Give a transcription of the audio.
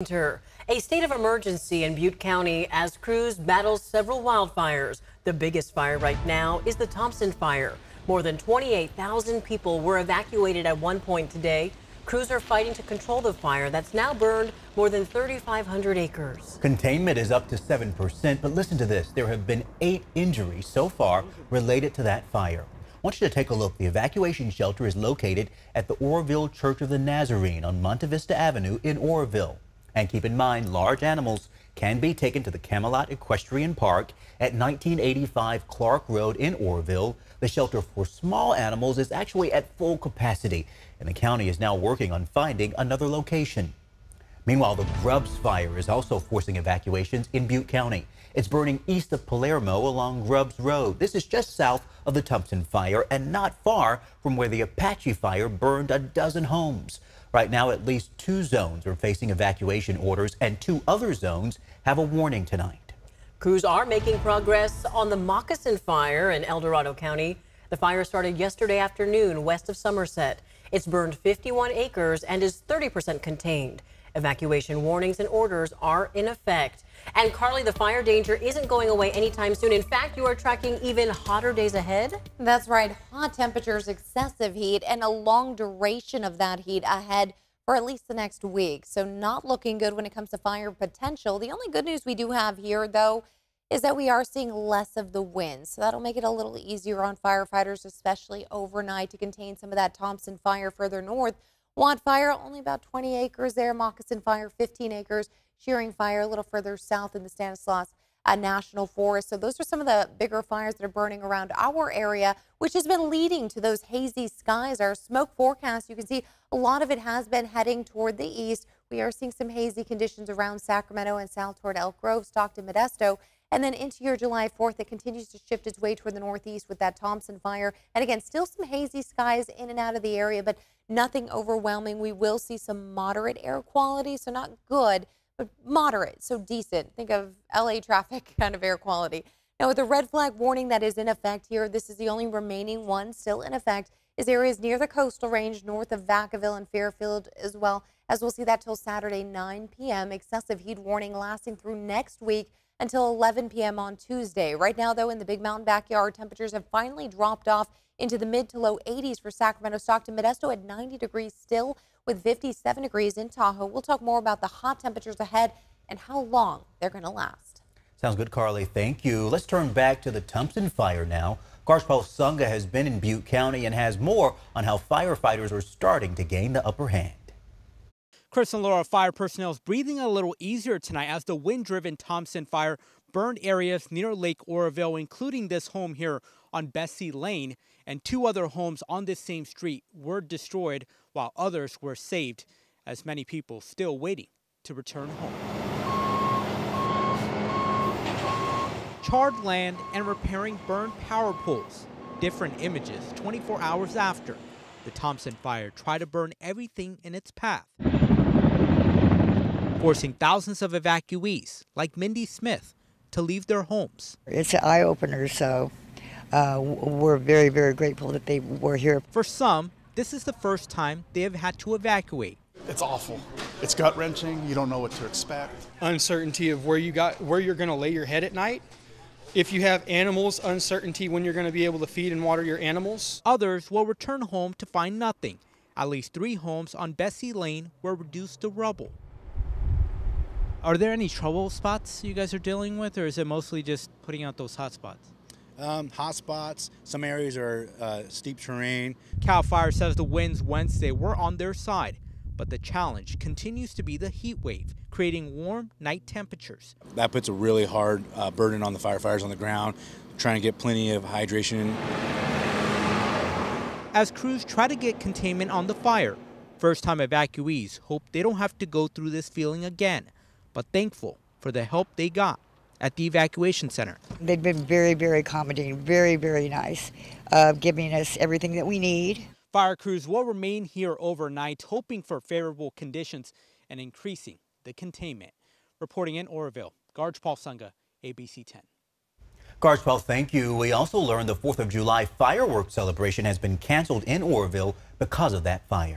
A state of emergency in Butte County as crews battle several wildfires. The biggest fire right now is the Thompson fire. More than 28,000 people were evacuated at one point today. Crews are fighting to control the fire that's now burned more than 3,500 acres. Containment is up to 7%, but listen to this. There have been 8 injuries so far related to that fire. I want you to take a look. The evacuation shelter is located at the Oroville Church of the Nazarene on Monte Vista Avenue in Oroville. And keep in mind, large animals can be taken to the Camelot Equestrian Park at 1985 Clark Road in Oroville. The shelter for small animals is actually at full capacity, and the county is now working on finding another location. Meanwhile, the Grubbs fire is also forcing evacuations in Butte County. It's burning east of Palermo along Grubbs Road. This is just south of the Thompson fire and not far from where the Apache fire burned a dozen homes. Right now, at least 2 zones are facing evacuation orders, and 2 other zones have a warning tonight. Crews are making progress on the Moccasin fire in El Dorado County. The fire started yesterday afternoon west of Somerset. It's burned 51 acres and is 30% contained. Evacuation warnings and orders are in effect. And Carly, the fire danger isn't going away anytime soon. In fact, you are tracking even hotter days ahead. That's right. Hot temperatures, excessive heat, and a long duration of that heat ahead for at least the next week. So not looking good when it comes to fire potential. The only good news we do have here, though, is that we are seeing less of the wind. So that'll make it a little easier on firefighters, especially overnight, to contain some of that Thompson fire further north. Wildfire, only about 20 acres there. Moccasin fire, 15 acres. Shearing fire a little further south in the Stanislaus National Forest. So those are some of the bigger fires that are burning around our area, which has been leading to those hazy skies. Our smoke forecast, you can see a lot of it has been heading toward the east. We are seeing some hazy conditions around Sacramento and south toward Elk Grove, Stockton, Modesto. And then into your July 4th, it continues to shift its way toward the northeast with that Thompson fire. And again, still some hazy skies in and out of the area, but nothing overwhelming. We will see some moderate air quality, so not good, but moderate, so decent. Think of LA traffic kind of air quality. Now, with the red flag warning that is in effect here, this is the only remaining one still in effect, is areas near the coastal range north of Vacaville and Fairfield, as well as we'll see that till Saturday, 9 p.m. Excessive heat warning lasting through next week until 11 p.m. on Tuesday. Right now, though, in the Big Mountain backyard, temperatures have finally dropped off into the mid to low 80s for Sacramento, Stockton, Modesto at 90 degrees still, with 57 degrees in Tahoe. We'll talk more about the hot temperatures ahead and how long they're going to last. Sounds good, Carly. Thank you. Let's turn back to the Thompson fire now. Garshpal Sunga has been in Butte County and has more on how firefighters are starting to gain the upper hand. Chris and Laura, fire personnel is breathing a little easier tonight as the wind-driven Thompson fire burned areas near Lake Oroville, including this home here on Bessie Lane, and 2 other homes on this same street were destroyed while others were saved, as many people still waiting to return home. Charred land and repairing burned power poles. Different images 24 hours after the Thompson fire tried to burn everything in its path, forcing thousands of evacuees like Mindy Smith to leave their homes. It's an eye-opener, so we're very, very grateful that they were here. For some, this is the first time they have had to evacuate. It's awful. It's gut-wrenching. You don't know what to expect. Uncertainty of where you're going to lay your head at night. If you have animals, uncertainty when you're going to be able to feed and water your animals. Others will return home to find nothing. At least 3 homes on Bessie Lane were reduced to rubble. Are there any trouble spots you guys are dealing with, or is it mostly just putting out those hot spots? Hot spots. Some areas are steep terrain. CAL FIRE says the winds Wednesday were on their side, but the challenge continues to be the heat wave, creating warm night temperatures. That puts a really hard burden on the firefighters on the ground, trying to get plenty of hydration. As crews try to get containment on the fire, first-time evacuees hope they don't have to go through this feeling again, but thankful for the help they got at the evacuation center. They've been very, very accommodating, very, very nice, giving us everything that we need. Fire crews will remain here overnight, hoping for favorable conditions and increasing the containment. Reporting in Oroville, Garshpal Sunga, ABC 10. Garshpal, thank you. We also learned the 4th of July fireworks celebration has been canceled in Oroville because of that fire.